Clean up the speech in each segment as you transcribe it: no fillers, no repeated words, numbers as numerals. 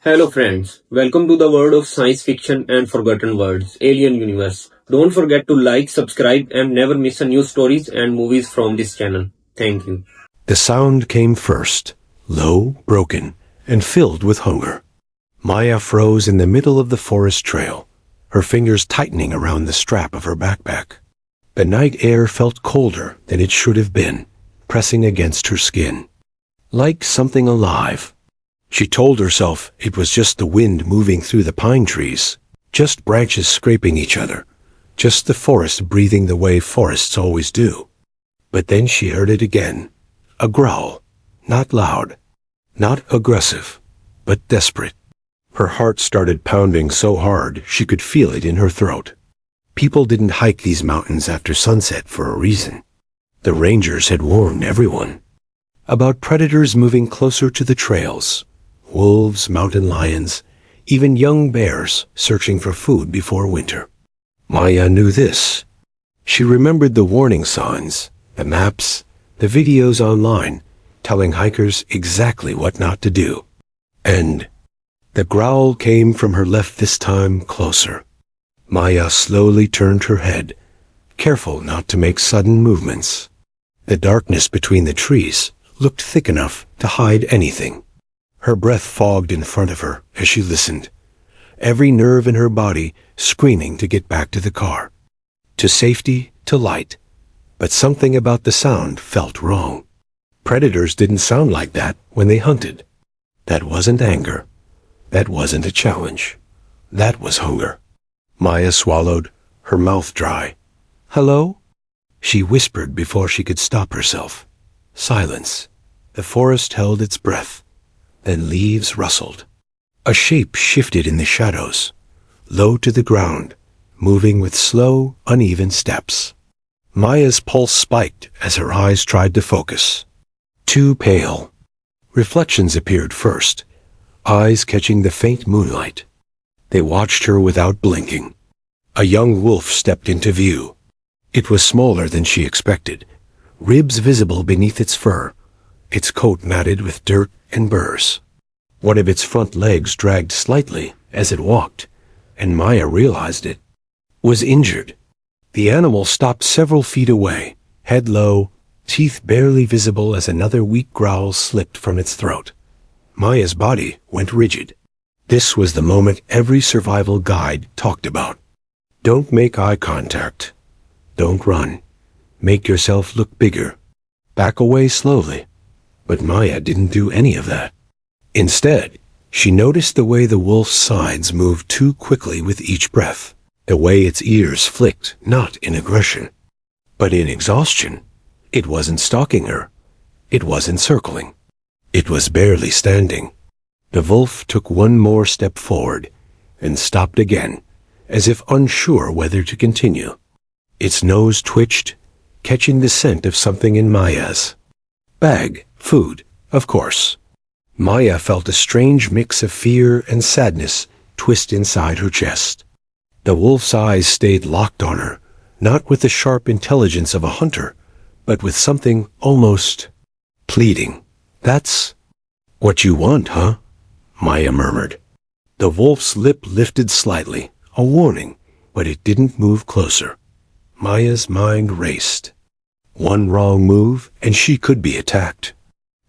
Hello friends, welcome to the world of science fiction and forgotten words, Alien Universe. Don't forget to like, subscribe and never miss a new stories and movies from this channel. Thank you. The sound came first, low, broken, and filled with hunger. Maya froze in the middle of the forest trail, her fingers tightening around the strap of her backpack. The night air felt colder than it should have been, pressing against her skin. Like something alive. She told herself it was just the wind moving through the pine trees, just branches scraping each other, just the forest breathing the way forests always do. But then she heard it again, a growl, not loud, not aggressive, but desperate. Her heart started pounding so hard she could feel it in her throat. People didn't hike these mountains after sunset for a reason. The rangers had warned everyone about predators moving closer to the trails. Wolves, mountain lions, even young bears searching for food before winter. Maya knew this. She remembered the warning signs, the maps, the videos online, telling hikers exactly what not to do. And the growl came from her left this time, closer. Maya slowly turned her head, careful not to make sudden movements. The darkness between the trees looked thick enough to hide anything. Her breath fogged in front of her as she listened, every nerve in her body screaming to get back to the car, to safety, to light. But something about the sound felt wrong. Predators didn't sound like that when they hunted. That wasn't anger. That wasn't a challenge. That was hunger. Maya swallowed, her mouth dry. "Hello?" she whispered before she could stop herself. Silence. The forest held its breath. Then leaves rustled. A shape shifted in the shadows, low to the ground, moving with slow, uneven steps. Maya's pulse spiked as her eyes tried to focus. Too pale. Reflections appeared first, eyes catching the faint moonlight. They watched her without blinking. A young wolf stepped into view. It was smaller than she expected, ribs visible beneath its fur, its coat matted with dirt and burrs. One of its front legs dragged slightly as it walked, and Maya realized it was injured. The animal stopped several feet away, head low, teeth barely visible as another weak growl slipped from its throat. Maya's body went rigid. This was the moment every survival guide talked about. Don't make eye contact. Don't run. Make yourself look bigger. Back away slowly. But Maya didn't do any of that. Instead, she noticed the way the wolf's sides moved too quickly with each breath, the way its ears flicked, not in aggression, but in exhaustion. It wasn't stalking her. It wasn't circling. It was barely standing. The wolf took one more step forward and stopped again, as if unsure whether to continue. Its nose twitched, catching the scent of something in Maya's bag. Food, of course. Maya felt a strange mix of fear and sadness twist inside her chest. The wolf's eyes stayed locked on her, not with the sharp intelligence of a hunter, but with something almost pleading. "That's what you want, huh?" Maya murmured. The wolf's lip lifted slightly, a warning, but it didn't move closer. Maya's mind raced. One wrong move, and she could be attacked.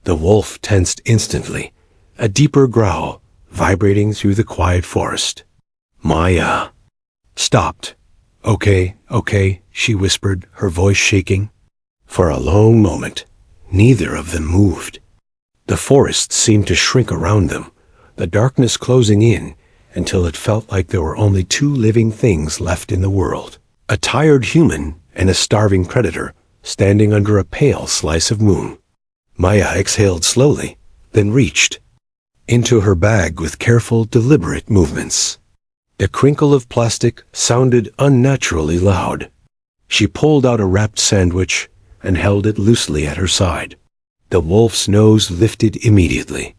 The wolf tensed instantly, a deeper growl vibrating through the quiet forest. Maya stopped. Okay, she whispered, her voice shaking. For a long moment, neither of them moved. The forest seemed to shrink around them, the darkness closing in until it felt like there were only two living things left in the world. A tired human and a starving predator standing under a pale slice of moon. Maya exhaled slowly, then reached into her bag with careful, deliberate movements. The crinkle of plastic sounded unnaturally loud. She pulled out a wrapped sandwich and held it loosely at her side. The wolf's nose lifted immediately.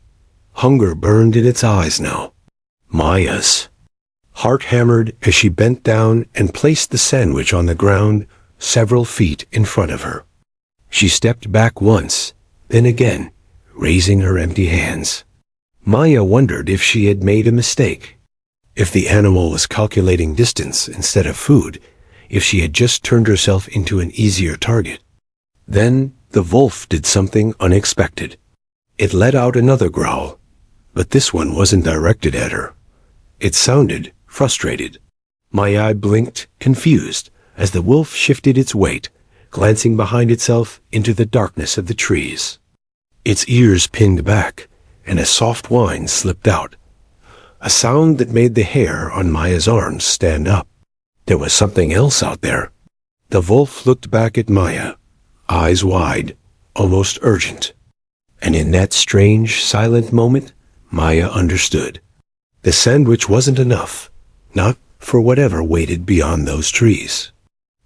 Hunger burned in its eyes now. Maya's heart hammered as she bent down and placed the sandwich on the ground several feet in front of her. She stepped back once, then again, raising her empty hands. Maya wondered if she had made a mistake, if the animal was calculating distance instead of food, if she had just turned herself into an easier target. Then the wolf did something unexpected. It let out another growl, but this one wasn't directed at her. It sounded frustrated. My eye blinked, confused, as the wolf shifted its weight, glancing behind itself into the darkness of the trees. Its ears pinned back, and a soft whine slipped out, a sound that made the hair on Maya's arms stand up. There was something else out there. The wolf looked back at Maya, eyes wide, almost urgent. And in that strange, silent moment, Maya understood. The sandwich wasn't enough, not for whatever waited beyond those trees.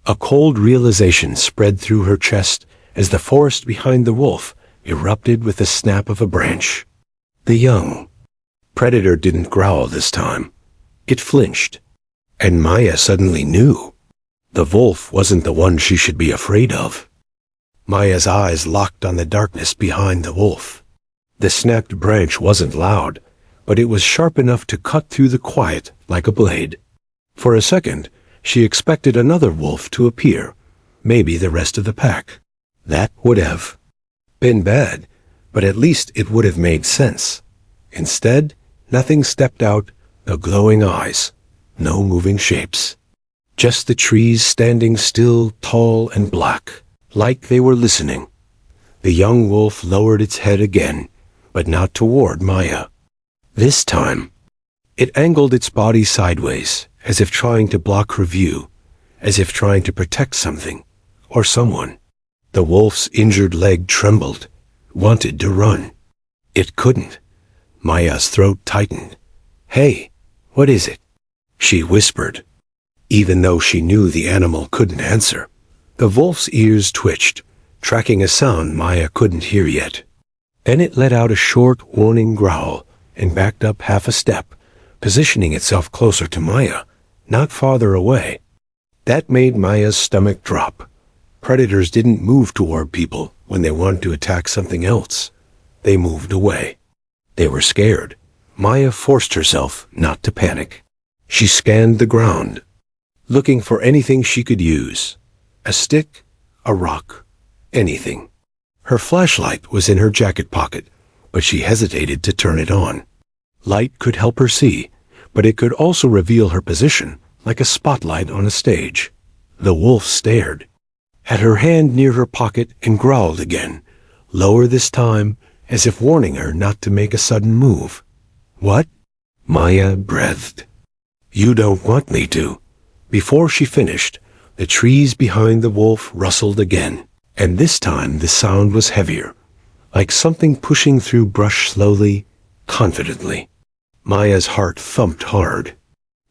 A cold realization spread through her chest as the forest behind the wolf erupted with the snap of a branch. The young predator didn't growl this time. It flinched. And Maya suddenly knew. The wolf wasn't the one she should be afraid of. Maya's eyes locked on the darkness behind the wolf. The snapped branch wasn't loud, but it was sharp enough to cut through the quiet like a blade. For a second, she expected another wolf to appear, maybe the rest of the pack. That would have been bad, but at least it would have made sense. Instead, nothing stepped out, no glowing eyes, no moving shapes. Just the trees standing still, tall and black, like they were listening. The young wolf lowered its head again, but not toward Maya. This time, it angled its body sideways, as if trying to block her view, as if trying to protect something, or someone. The wolf's injured leg trembled, wanted to run. It couldn't. Maya's throat tightened. "Hey, what is it?" she whispered. Even though she knew the animal couldn't answer, the wolf's ears twitched, tracking a sound Maya couldn't hear yet. Then it let out a short, warning growl and backed up half a step, positioning itself closer to Maya, not farther away. That made Maya's stomach drop. Predators didn't move toward people when they wanted to attack something else. They moved away. They were scared. Maya forced herself not to panic. She scanned the ground, looking for anything she could use. A stick, a rock, anything. Her flashlight was in her jacket pocket, but she hesitated to turn it on. Light could help her see, but it could also reveal her position, like a spotlight on a stage. The wolf stared, had her hand near her pocket, and growled again, lower this time, as if warning her not to make a sudden move. "What?" Maya breathed. "You don't want me to." Before she finished, the trees behind the wolf rustled again, and this time the sound was heavier, like something pushing through brush slowly, confidently. Maya's heart thumped hard.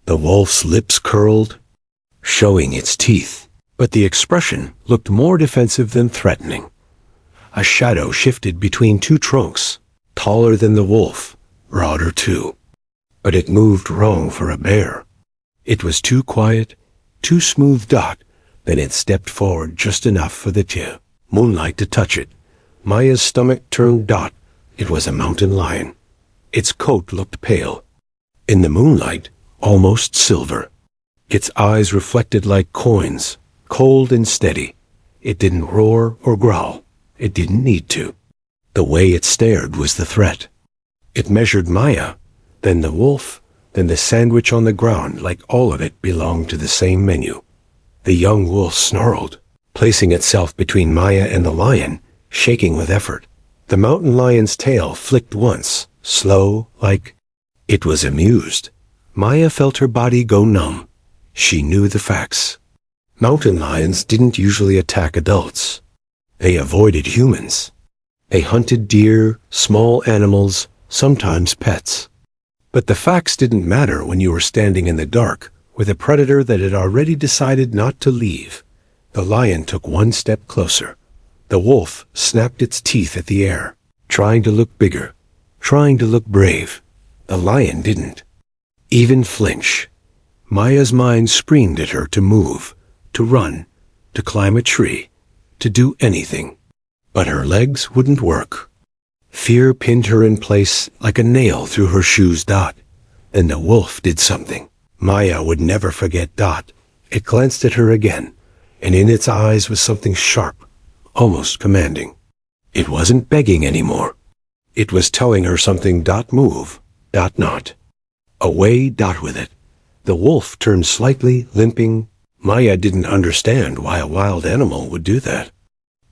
The wolf's lips curled, showing its teeth, but the expression looked more defensive than threatening. A shadow shifted between two trunks, taller than the wolf, broader too. But it moved wrong for a bear. It was too quiet, too smooth dot, then it stepped forward just enough for the moonlight to touch it. Maya's stomach turned dot. It was a mountain lion. Its coat looked pale. In the moonlight, almost silver. Its eyes reflected like coins, cold and steady. It didn't roar or growl. It didn't need to. The way it stared was the threat. It measured Maya, then the wolf, then the sandwich on the ground, like all of it belonged to the same menu. The young wolf snarled, placing itself between Maya and the lion, shaking with effort. The mountain lion's tail flicked once, slow, like it was amused. Maya felt her body go numb. She knew the facts. Mountain lions didn't usually attack adults. They avoided humans. They hunted deer, small animals, sometimes pets. But the facts didn't matter when you were standing in the dark with a predator that had already decided not to leave. The lion took one step closer. The wolf snapped its teeth at the air, trying to look bigger, trying to look brave. The lion didn't even flinch. Maya's mind screamed at her to move, to run, to climb a tree, to do anything. But her legs wouldn't work. Fear pinned her in place like a nail through her shoes. Dot. And the wolf did something. Maya would never forget. Dot. It glanced at her again, and in its eyes was something sharp, almost commanding. It wasn't begging anymore. It was telling her something. Dot. Move. Dot. Not. Away. Dot. With it. The wolf turned slightly, limping. Maya didn't understand why a wild animal would do that.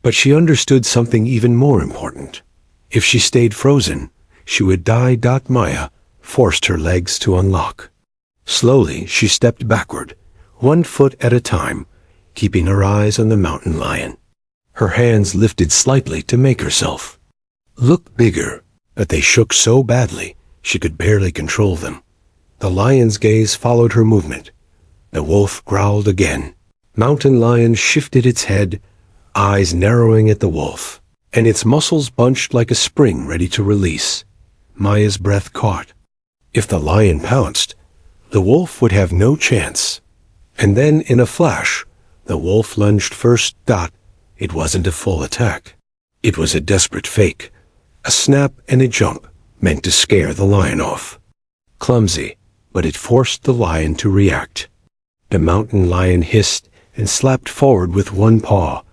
But she understood something even more important. If she stayed frozen, she would die. Dot. Maya forced her legs to unlock. Slowly, she stepped backward, 1 foot at a time, keeping her eyes on the mountain lion. Her hands lifted slightly to make herself look bigger, but they shook so badly she could barely control them. The lion's gaze followed her movement. The wolf growled again. Mountain lion shifted its head, eyes narrowing at the wolf, and its muscles bunched like a spring ready to release. Maya's breath caught. If the lion pounced, the wolf would have no chance. And then, in a flash, the wolf lunged first. Dot. It wasn't a full attack. It was a desperate fake. A snap and a jump, meant to scare the lion off. Clumsy, but it forced the lion to react. The mountain lion hissed and slapped forward with one paw,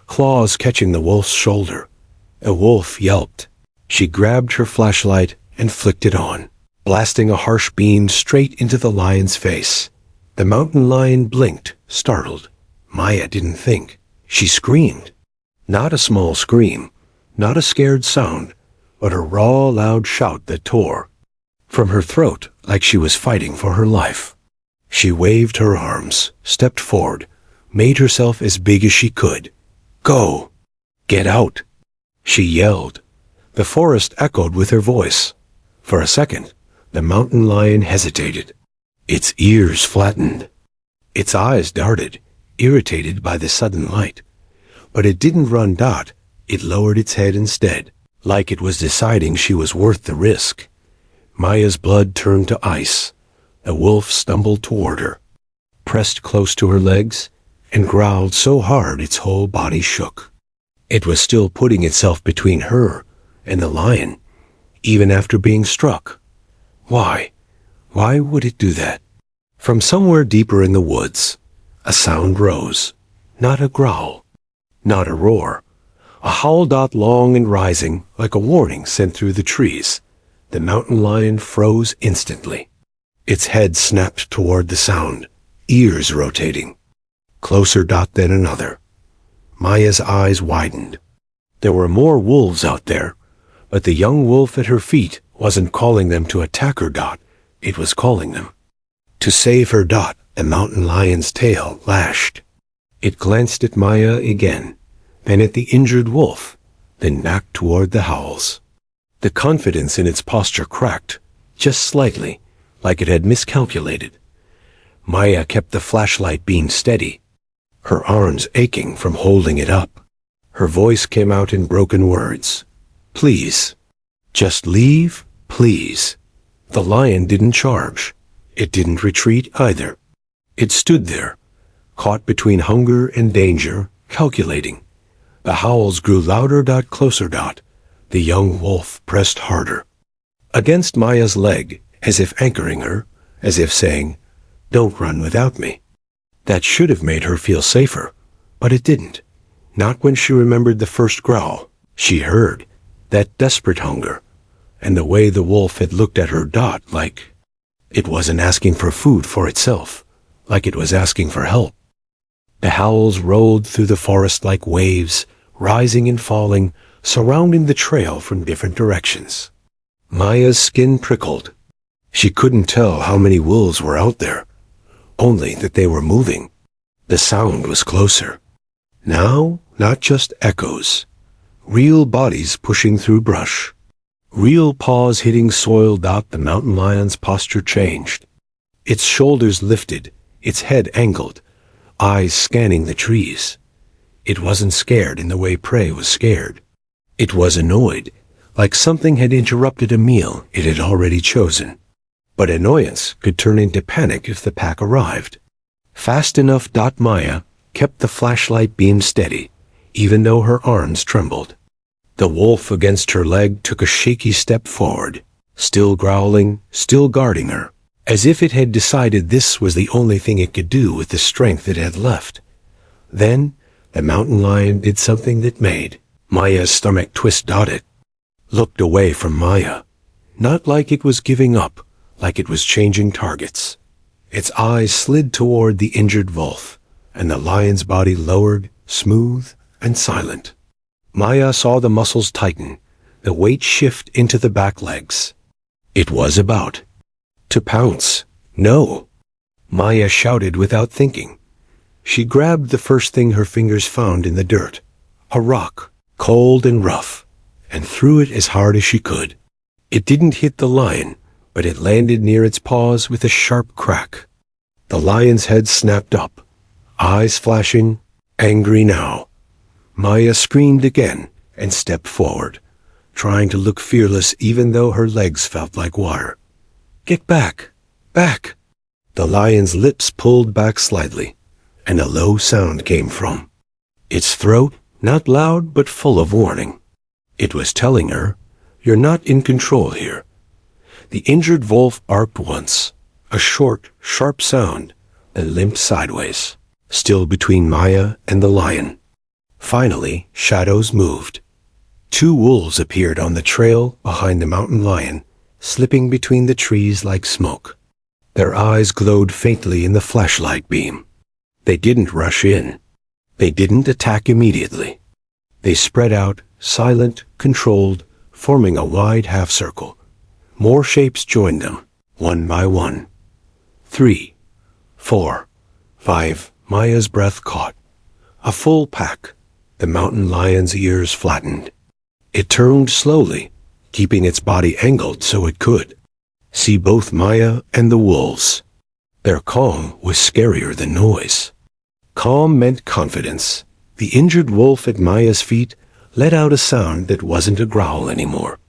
claws catching the wolf's shoulder. A wolf yelped. She grabbed her flashlight and flicked it on, blasting a harsh beam straight into the lion's face. The mountain lion blinked, startled. Maya didn't think. She screamed. Not a small scream, not a scared sound, but a raw, loud shout that tore from her throat like she was fighting for her life. She waved her arms, stepped forward, made herself as big as she could. Go! Get out! She yelled. The forest echoed with her voice. For a second, the mountain lion hesitated. Its ears flattened. Its eyes darted, irritated by the sudden light. But it didn't run. Dot. It lowered its head instead, like it was deciding she was worth the risk. Maya's blood turned to ice. The wolf stumbled toward her, pressed close to her legs, and growled so hard its whole body shook. It was still putting itself between her and the lion, even after being struck. Why? Why would it do that? From somewhere deeper in the woods, a sound rose. Not a growl, not a roar. A howl. Dot. Long and rising, like a warning sent through the trees. The mountain lion froze instantly. Its head snapped toward the sound, ears rotating. Closer. Dot. Then another. Maya's eyes widened. There were more wolves out there, but the young wolf at her feet wasn't calling them to attack her. Dot. It was calling them to save her. Dot. The mountain lion's tail lashed. It glanced at Maya again, then at the injured wolf, then back toward the howls. The confidence in its posture cracked, just slightly, like it had miscalculated. Maya kept the flashlight beam steady, her arms aching from holding it up. Her voice came out in broken words. Please. Just leave, please. The lion didn't charge. It didn't retreat either. It stood there, caught between hunger and danger, calculating. The howls grew louder. Dot. Closer. Dot. The young wolf pressed harder. Against Maya's leg, as if anchoring her, as if saying, Don't run without me. That should have made her feel safer, but it didn't. Not when she remembered the first growl she heard, that desperate hunger, and the way the wolf had looked at her. Dot. Like it wasn't asking for food for itself, like it was asking for help. The howls rolled through the forest like waves, rising and falling, surrounding the trail from different directions. Maya's skin prickled. She couldn't tell how many wolves were out there, only that they were moving. The sound was closer. Now, not just echoes. Real bodies pushing through brush. Real paws hitting soil. Dot. The mountain lion's posture changed. Its shoulders lifted, its head angled, eyes scanning the trees. It wasn't scared in the way prey was scared. It was annoyed, like something had interrupted a meal it had already chosen. But annoyance could turn into panic if the pack arrived. Fast enough. Dot. Maya kept the flashlight beam steady, even though her arms trembled. The wolf against her leg took a shaky step forward, still growling, still guarding her, as if it had decided this was the only thing it could do with the strength it had left. Then, the mountain lion did something that made Maya's stomach twist. It looked away from Maya, not like it was giving up, like it was changing targets. Its eyes slid toward the injured wolf, and the lion's body lowered, smooth and silent. Maya saw the muscles tighten, the weight shift into the back legs. It was about to pounce. No! Maya shouted without thinking. She grabbed the first thing her fingers found in the dirt, a rock, cold and rough, and threw it as hard as she could. It didn't hit the lion, but it landed near its paws with a sharp crack. The lion's head snapped up, eyes flashing, angry now. Maya screamed again and stepped forward, trying to look fearless even though her legs felt like wire. "Get back! Back!" The lion's lips pulled back slightly, and a low sound came from its throat, not loud but full of warning. It was telling her, "You're not in control here." The injured wolf arced once, a short, sharp sound, and limped sideways, still between Maya and the lion. Finally, shadows moved. Two wolves appeared on the trail behind the mountain lion, slipping between the trees like smoke. Their eyes glowed faintly in the flashlight beam. They didn't rush in. They didn't attack immediately. They spread out, silent, controlled, forming a wide half-circle. More shapes joined them, one by one. 3, 4, 5, Maya's breath caught. A full pack. The mountain lion's ears flattened. It turned slowly, keeping its body angled so it could see both Maya and the wolves. Their calm was scarier than noise. Calm meant confidence. The injured wolf at Maya's feet let out a sound that wasn't a growl anymore.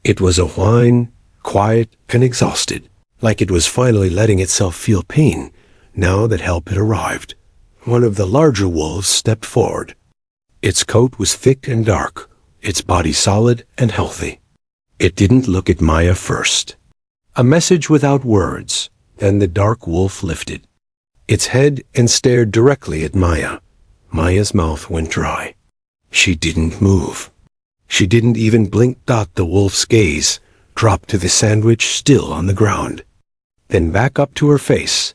It was a whine, quiet and exhausted, like it was finally letting itself feel pain now that help had arrived. One of the larger wolves stepped forward. Its coat was thick and dark, its body solid and healthy. It didn't look at Maya first. A message without words, then the dark wolf lifted its head and stared directly at Maya. Maya's mouth went dry. She didn't move. She didn't even blink. The wolf's gaze dropped to the sandwich still on the ground, then back up to her face.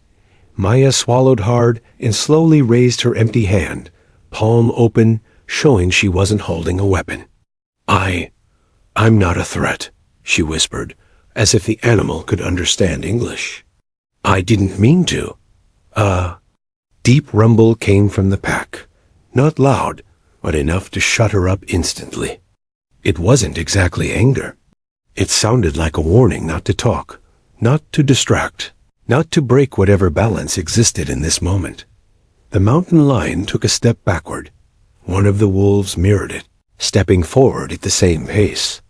Maya swallowed hard and slowly raised her empty hand, palm open, showing she wasn't holding a weapon. I'm not a threat," she whispered, as if the animal could understand English. "I didn't mean to." Deep rumble came from the pack, not loud, but enough to shut her up instantly. It wasn't exactly anger. It sounded like a warning not to talk, not to distract, not to break whatever balance existed in this moment. The mountain lion took a step backward. One of the wolves mirrored it, stepping forward at the same pace.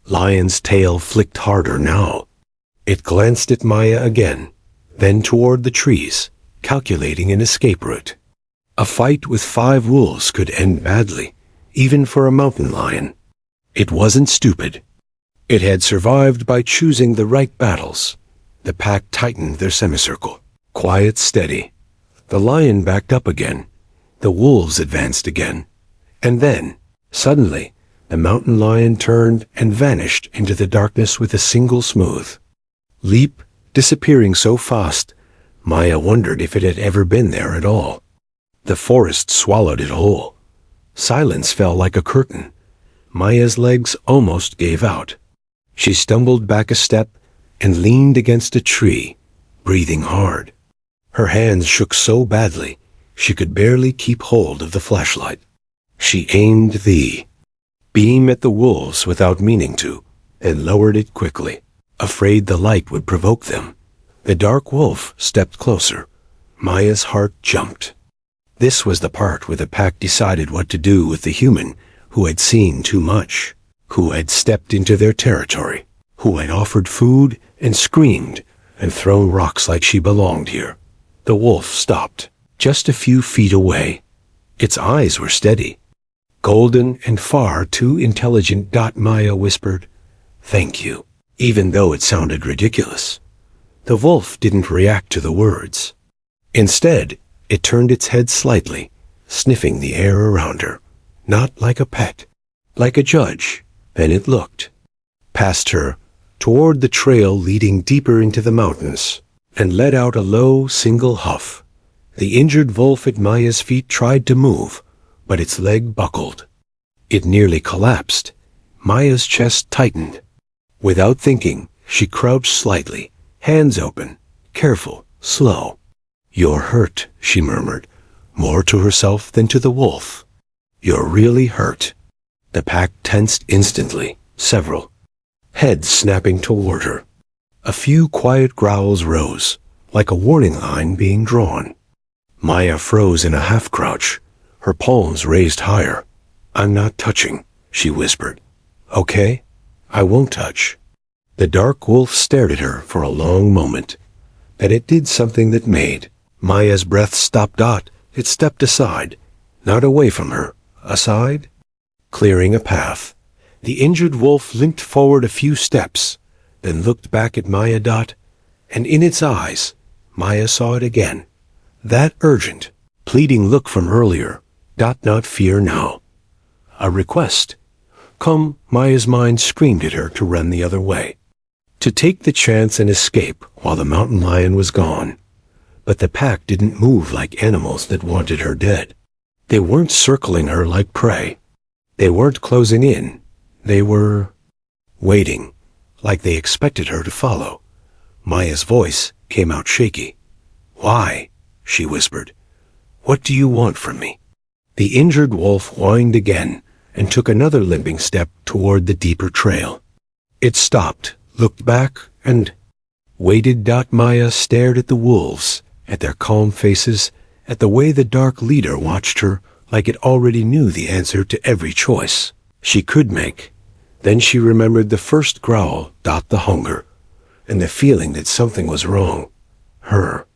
Lion's tail flicked harder now. It glanced at Maya again, then toward the trees, calculating an escape route. A fight with 5 wolves could end badly, even for a mountain lion. It wasn't stupid. It had survived by choosing the right battles. The pack tightened their semicircle, quiet, steady. The lion backed up again. The wolves advanced again. And then, suddenly, the mountain lion turned and vanished into the darkness with a single smooth leap, disappearing so fast, Maya wondered if it had ever been there at all. The forest swallowed it whole. Silence fell like a curtain. Maya's legs almost gave out. She stumbled back a step and leaned against a tree, breathing hard. Her hands shook so badly she could barely keep hold of the flashlight. She aimed the beam at the wolves without meaning to, and lowered it quickly, afraid the light would provoke them. The dark wolf stepped closer. Maya's heart jumped. This was the part where the pack decided what to do with the human who had seen too much, who had stepped into their territory, who had offered food and screamed and thrown rocks like she belonged here. The wolf stopped, just a few feet away. Its eyes were steady. Golden and far too intelligent. Maya whispered, "Thank you," even though it sounded ridiculous. The wolf didn't react to the words. Instead, it turned its head slightly, sniffing the air around her, not like a pet, like a judge. Then it looked past her, toward the trail leading deeper into the mountains, and let out a low, single huff. The injured wolf at Maya's feet tried to move, but its leg buckled. It nearly collapsed. Maya's chest tightened. Without thinking, she crouched slightly, hands open, careful, slow. "You're hurt," she murmured, more to herself than to the wolf. "You're really hurt." The pack tensed instantly, several heads snapping toward her. A few quiet growls rose, like a warning line being drawn. Maya froze in a half-crouch, her palms raised higher. "I'm not touching," she whispered. "Okay? I won't touch." The dark wolf stared at her for a long moment. Then it did something that made Maya's breath stop. It stepped aside, not away from her, aside, clearing a path. The injured wolf limped forward a few steps, then looked back at Maya. And in its eyes, Maya saw it again. That urgent, pleading look from earlier. Not fear now. A request. Come, Maya's mind screamed at her to run the other way, to take the chance and escape while the mountain lion was gone. But the pack didn't move like animals that wanted her dead. They weren't circling her like prey. They weren't closing in. They were waiting, like they expected her to follow. Maya's voice came out shaky. "Why?" she whispered. "What do you want from me?" The injured wolf whined again and took another limping step toward the deeper trail. It stopped, looked back, and waited. Maya stared at the wolves, at their calm faces, at the way the dark leader watched her like it already knew the answer to every choice she could make. Then she remembered the first growl. The hunger, and the feeling that something was wrong. Her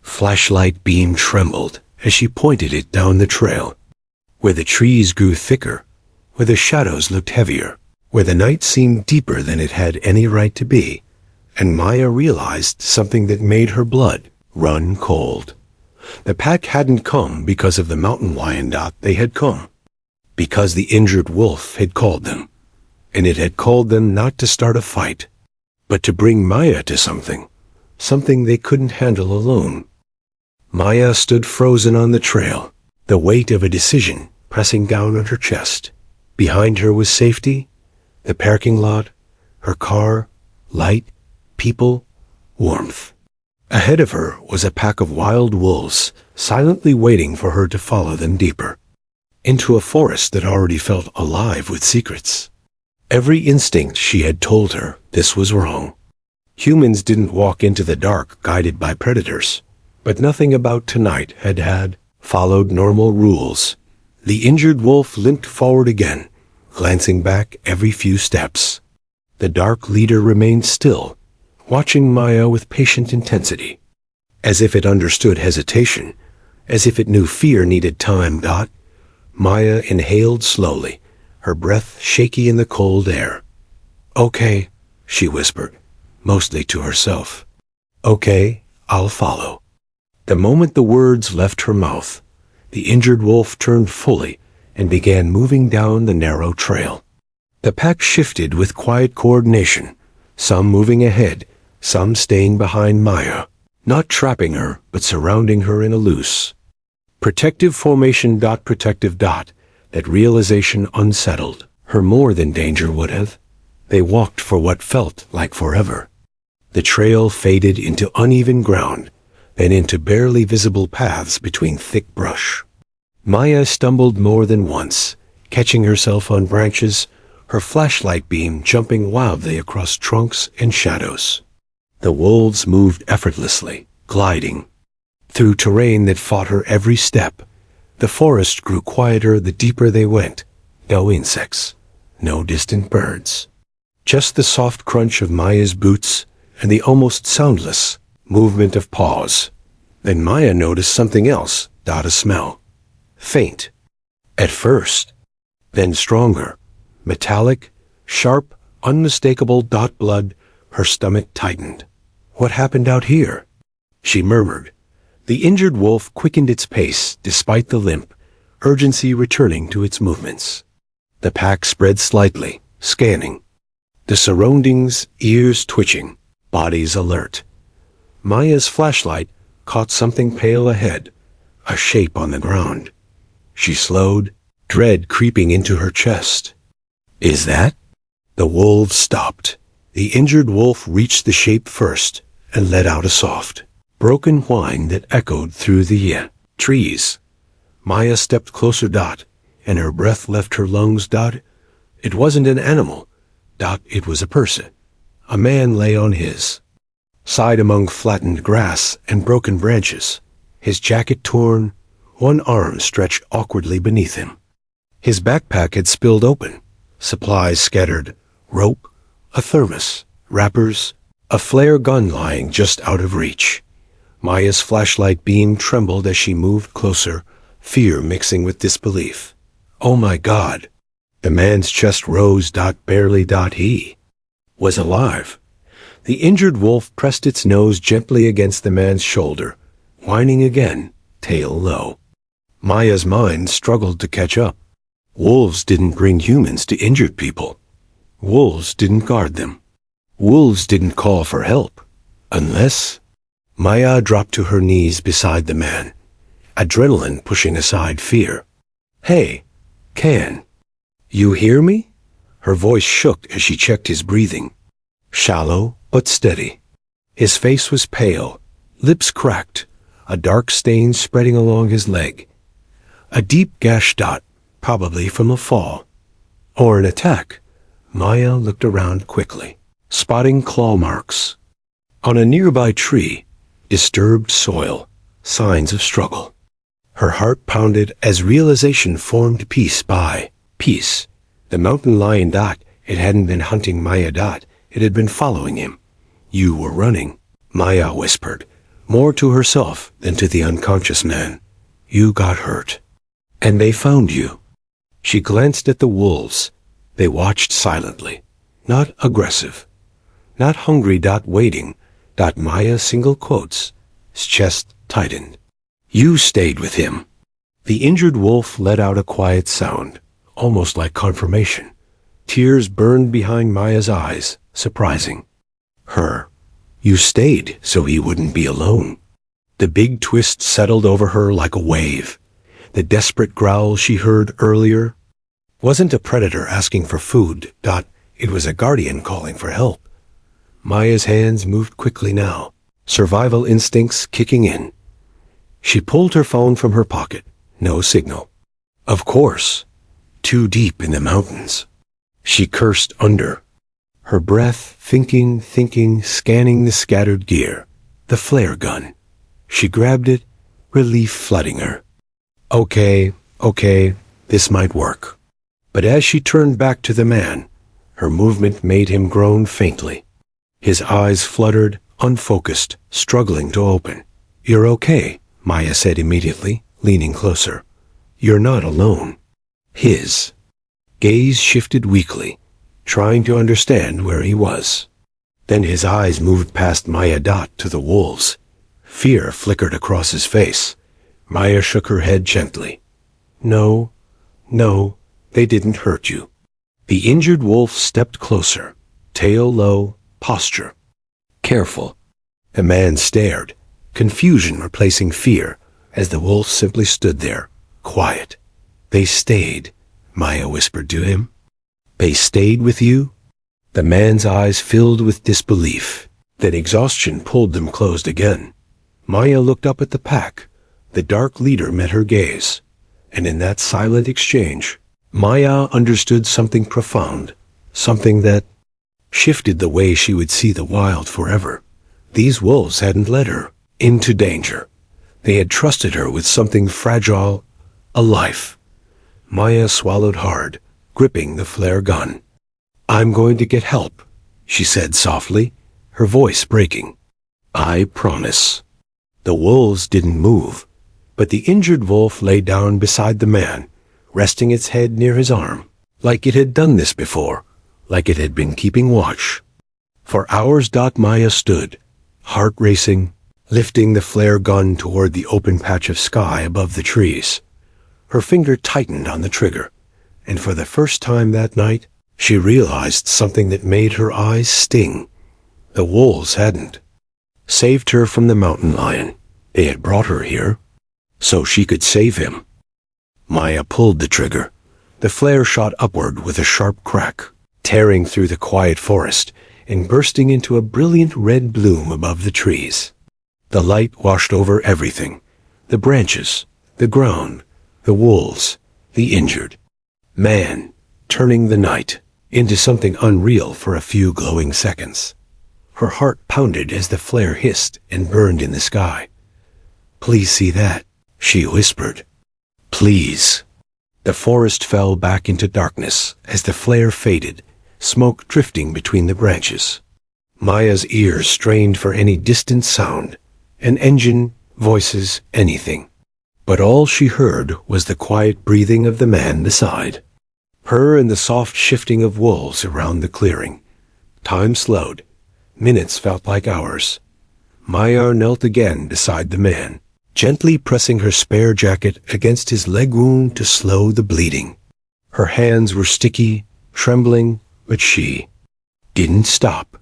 flashlight beam trembled as she pointed it down the trail, where the trees grew thicker, where the shadows looked heavier, where the night seemed deeper than it had any right to be. And Maya realized something that made her blood run cold. The pack hadn't come because of the mountain lion. They had come because the injured wolf had called them. And it had called them not to start a fight, but to bring Maya to something they couldn't handle alone. Maya stood frozen on the trail, the weight of a decision pressing down on her chest. Behind her was safety, the parking lot, her car, light, people, warmth. Ahead of her was a pack of wild wolves, silently waiting for her to follow them deeper, into a forest that already felt alive with secrets. Every instinct she had told her this was wrong. Humans didn't walk into the dark guided by predators, but nothing about tonight had followed normal rules. The injured wolf limped forward again, glancing back every few steps. The dark leader remained still, watching Maya with patient intensity, as if it understood hesitation, as if it knew fear needed time. Maya inhaled slowly, her breath shaky in the cold air. "Okay," she whispered, mostly to herself. "Okay, I'll follow." The moment the words left her mouth, the injured wolf turned fully and began moving down the narrow trail. The pack shifted with quiet coordination, some moving ahead, some staying behind Maya, not trapping her, but surrounding her in a loose, protective formation. Protective. That realization unsettled her more than danger would have. They walked for what felt like forever. The trail faded into uneven ground, then into barely visible paths between thick brush. Maya stumbled more than once, catching herself on branches, her flashlight beam jumping wildly across trunks and shadows. The wolves moved effortlessly, gliding through terrain that fought her every step. The forest grew quieter the deeper they went. No insects, no distant birds. Just the soft crunch of Maya's boots and the almost soundless movement of paws. Then Maya noticed something else. A smell. Faint. At first, Then stronger, metallic, sharp, unmistakable. Blood. Her stomach tightened. What happened out here? She murmured. The injured wolf quickened its pace despite the limp, urgency returning to its movements. The pack spread slightly, scanning. The surroundings, ears twitching, bodies alert. Maya's flashlight caught something pale ahead, a shape on the ground. She slowed, dread creeping into her chest. Is that? The wolves stopped. The injured wolf reached the shape first and let out a soft, broken whine that echoed through the trees. Maya stepped closer. And her breath left her lungs. It wasn't an animal. It was a person. A man lay on his side among flattened grass and broken branches, his jacket torn, one arm stretched awkwardly beneath him. His backpack had spilled open, supplies scattered, rope, a thermos, wrappers, a flare gun lying just out of reach. Maya's flashlight beam trembled as she moved closer, fear mixing with disbelief. Oh my God! The man's chest rose. Barely. He was alive. The injured wolf pressed its nose gently against the man's shoulder, whining again, tail low. Maya's mind struggled to catch up. Wolves didn't bring humans to injured people. Wolves didn't guard them. Wolves didn't call for help. Unless... Maya dropped to her knees beside the man, adrenaline pushing aside fear. Hey, can you hear me? Her voice shook as she checked his breathing. Shallow but steady. His face was pale, lips cracked, a dark stain spreading along his leg. A deep gash. Probably from a fall. Or an attack. Maya looked around quickly, spotting claw marks. On a nearby tree, disturbed soil, signs of struggle. Her heart pounded as realization formed piece by piece. The mountain lion. It hadn't been hunting Maya. It had been following him. You were running, Maya whispered, more to herself than to the unconscious man. You got hurt. And they found you. She glanced at the wolves. They watched silently, not aggressive, not hungry. Waiting. Maya single quotes. His chest tightened. You stayed with him. The injured wolf let out a quiet sound, almost like confirmation. Tears burned behind Maya's eyes, surprising her. You stayed so he wouldn't be alone. The big twist settled over her like a wave. The desperate growl she heard earlier wasn't a predator asking for food. It was a guardian calling for help. Maya's hands moved quickly now, survival instincts kicking in. She pulled her phone from her pocket. No signal. Of course. Too deep in the mountains. She cursed under her breath, thinking, scanning the scattered gear. The flare gun. She grabbed it, relief flooding her. Okay, this might work. But as she turned back to the man, her movement made him groan faintly. His eyes fluttered, unfocused, struggling to open. You're okay, Maya said immediately, leaning closer. You're not alone. His gaze shifted weakly, trying to understand where he was. Then his eyes moved past Maya. To the wolves. Fear flickered across his face. Maya shook her head gently. No, they didn't hurt you. The injured wolf stepped closer, tail low, posture careful. The man stared, confusion replacing fear, as the wolf simply stood there, quiet. They stayed, Maya whispered to him. They stayed with you? The man's eyes filled with disbelief. Then exhaustion pulled them closed again. Maya looked up at the pack. The dark leader met her gaze. And in that silent exchange, Maya understood something profound, something that shifted the way she would see the wild forever. These wolves hadn't led her into danger. They had trusted her with something fragile, a life. Maya swallowed hard, gripping the flare gun. I'm going to get help, she said softly, her voice breaking. I promise. The wolves didn't move, but the injured wolf lay down beside the man, resting its head near his arm, like it had done this before, like it had been keeping watch. For hours Maya stood, heart racing, lifting the flare gun toward the open patch of sky above the trees. Her finger tightened on the trigger, and for the first time that night, she realized something that made her eyes sting. The wolves hadn't saved her from the mountain lion. They had brought her here, so she could save him. Maya pulled the trigger. The flare shot upward with a sharp crack, tearing through the quiet forest and bursting into a brilliant red bloom above the trees. The light washed over everything, the branches, the ground, the wolves, the injured. Man, turning the night into something unreal for a few glowing seconds. Her heart pounded as the flare hissed and burned in the sky. "Please see that," she whispered. "Please." The forest fell back into darkness as the flare faded, smoke drifting between the branches. Maya's ears strained for any distant sound, an engine, voices, anything. But all she heard was the quiet breathing of the man beside her and the soft shifting of wolves around the clearing. Time slowed. Minutes felt like hours. Maya knelt again beside the man, gently pressing her spare jacket against his leg wound to slow the bleeding. Her hands were sticky, trembling, but she didn't stop.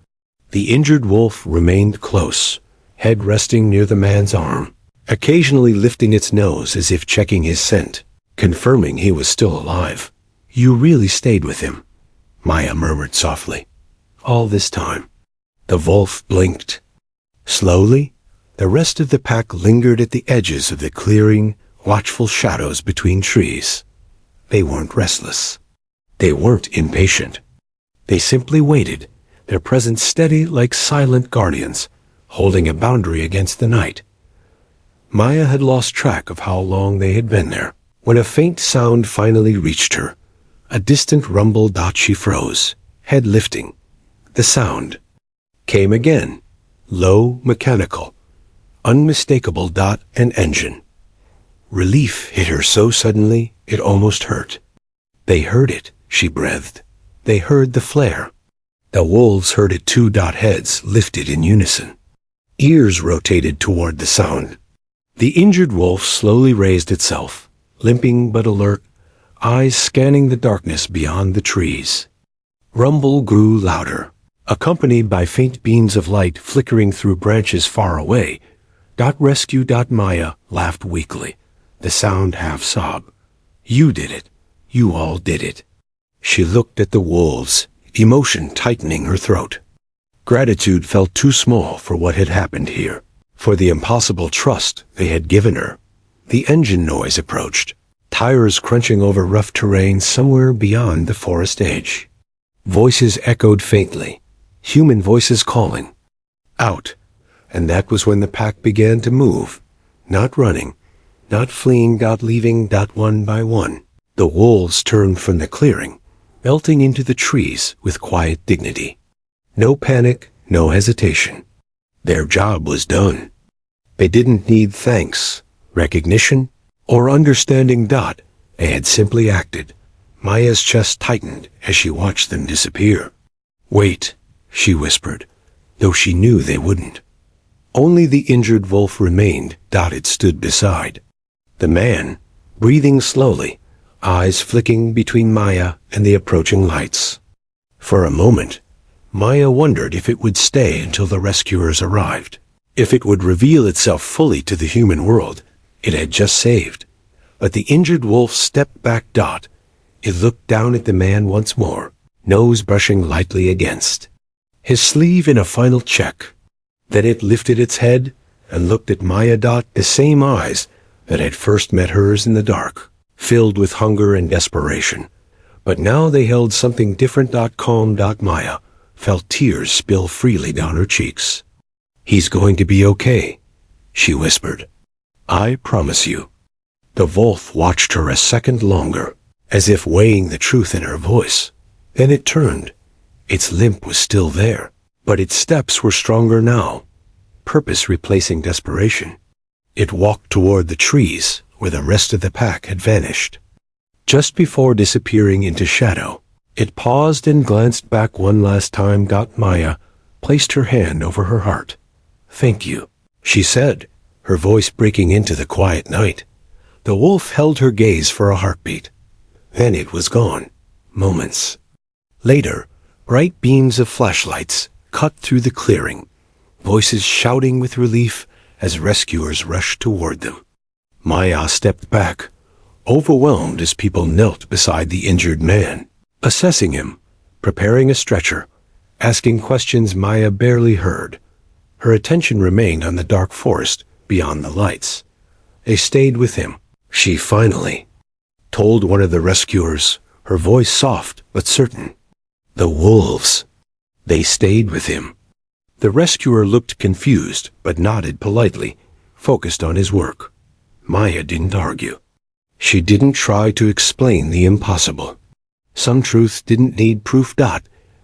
The injured wolf remained close, head resting near the man's arm, occasionally lifting its nose as if checking his scent, confirming he was still alive. "You really stayed with him," Maya murmured softly. "All this time." The wolf blinked. Slowly, the rest of the pack lingered at the edges of the clearing, watchful shadows between trees. They weren't restless. They weren't impatient. They simply waited, their presence steady like silent guardians, holding a boundary against the night. Maya had lost track of how long they had been there, when a faint sound finally reached her. A distant rumble. She froze, head lifting. The sound came again, low, mechanical, unmistakable. An engine. Relief hit her so suddenly it almost hurt. They heard it, she breathed. They heard the flare. The wolves heard it too. Heads lifted in unison. Ears rotated toward the sound. The injured wolf slowly raised itself, limping but alert, eyes scanning the darkness beyond the trees. Rumble grew louder, accompanied by faint beams of light flickering through branches far away. Rescue. Maya laughed weakly, the sound half sob. "You did it. You all did it." She looked at the wolves, emotion tightening her throat. Gratitude felt too small for what had happened here, for the impossible trust they had given her. The engine noise approached, tires crunching over rough terrain somewhere beyond the forest edge. Voices echoed faintly, human voices calling. Out. And that was when the pack began to move, not running, not fleeing. Leaving. One by one, the wolves turned from the clearing, melting into the trees with quiet dignity. No panic, no hesitation. Their job was done. They didn't need thanks, recognition, or understanding. They had simply acted. Maya's chest tightened as she watched them disappear. "Wait," she whispered, though she knew they wouldn't. Only the injured wolf remained. It stood beside the man, breathing slowly, eyes flicking between Maya and the approaching lights. For a moment, Maya wondered if it would stay until the rescuers arrived, if it would reveal itself fully to the human world it had just saved. But the injured wolf stepped back. It looked down at the man once more, nose brushing lightly against his sleeve in a final check. Then it lifted its head and looked at Maya. The same eyes that had first met hers in the dark, filled with hunger and desperation. But now they held something different. Calm. Maya felt tears spill freely down her cheeks. "He's going to be okay," she whispered. "I promise you." The wolf watched her a second longer, as if weighing the truth in her voice. Then it turned. Its limp was still there, but its steps were stronger now, purpose replacing desperation. It walked toward the trees where the rest of the pack had vanished. Just before disappearing into shadow, it paused and glanced back one last time. Maya placed her hand over her heart. "Thank you," she said, her voice breaking into the quiet night. The wolf held her gaze for a heartbeat. Then it was gone. Moments later, bright beams of flashlights cut through the clearing, voices shouting with relief as rescuers rushed toward them. Maya stepped back, overwhelmed as people knelt beside the injured man, assessing him, preparing a stretcher, asking questions Maya barely heard. Her attention remained on the dark forest beyond the lights. They stayed with him. She finally told one of the rescuers, her voice soft but certain. "The wolves." They stayed with him. The rescuer looked confused but nodded politely, focused on his work. Maya didn't argue. She didn't try to explain the impossible. Some truth didn't need proof.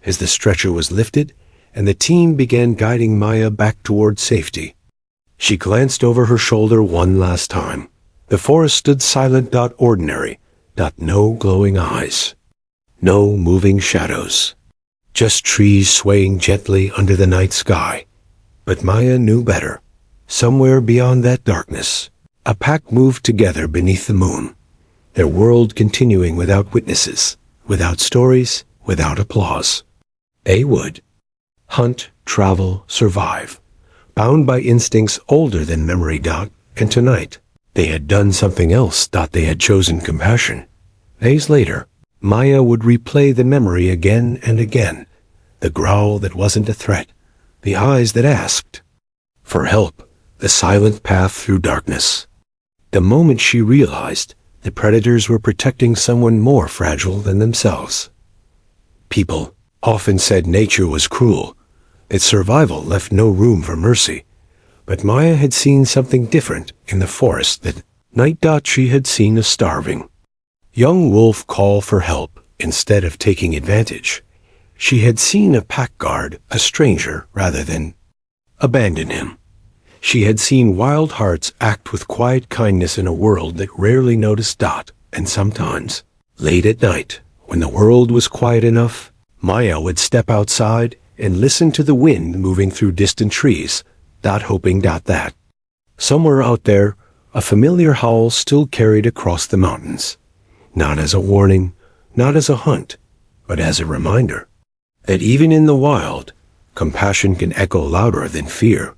As the stretcher was lifted and the team began guiding Maya back toward safety, she glanced over her shoulder one last time. The forest stood silent. Ordinary. No glowing eyes. No moving shadows. Just trees swaying gently under the night sky. But Maya knew better. Somewhere beyond that darkness, a pack moved together beneath the moon, their world continuing without witnesses, without stories, without applause. They would hunt, travel, survive, bound by instincts older than memory. And tonight, they had done something else. They had chosen compassion. Days later, Maya would replay the memory again and again. The growl that wasn't a threat, the eyes that asked for help, the silent path through darkness. The moment she realized the predators were protecting someone more fragile than themselves. People often said nature was cruel, that survival left no room for mercy. But Maya had seen something different in the forest that night. She had seen a starving young wolf call for help instead of taking advantage. She had seen a pack guard, a stranger, rather than abandon him. She had seen wild hearts act with quiet kindness in a world that rarely noticed. And sometimes, late at night, when the world was quiet enough, Maya would step outside and listen to the wind moving through distant trees, hoping that somewhere out there, a familiar howl still carried across the mountains. Not as a warning, not as a hunt, but as a reminder that even in the wild, compassion can echo louder than fear.